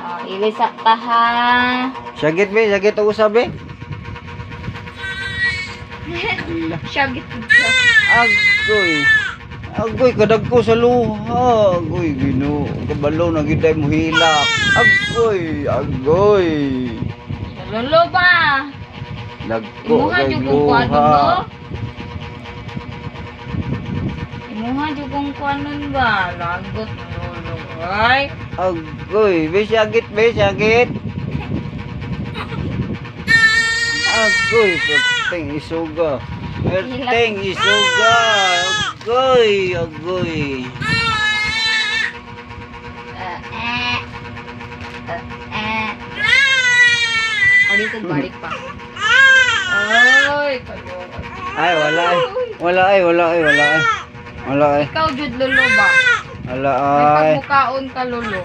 Oh, ilisak ta ha. Sagit be, sagit ako sabi. Syagit ka. Agoy. Agoy kadagko sa luha. Agoy Ginoo, kabalo na gid mo hilak. Agoy, agoy. Lolo ba? Dagko Imuha kay jud kong kuanon luha. mo. Imuha jud kong kuanon ba? Lagot lolo. Ay. Agoy, be sagit be, sagit. Agoy, perteng isuga. Perteng isuga. Agoy, agoy. Balik pa. Ay, kalungan. Ay, wala ay. Wala ay, wala ay, wala ay. Wala ay. Ikaw jud lolo ba? Wala May ay. pagmukaon ka lolo.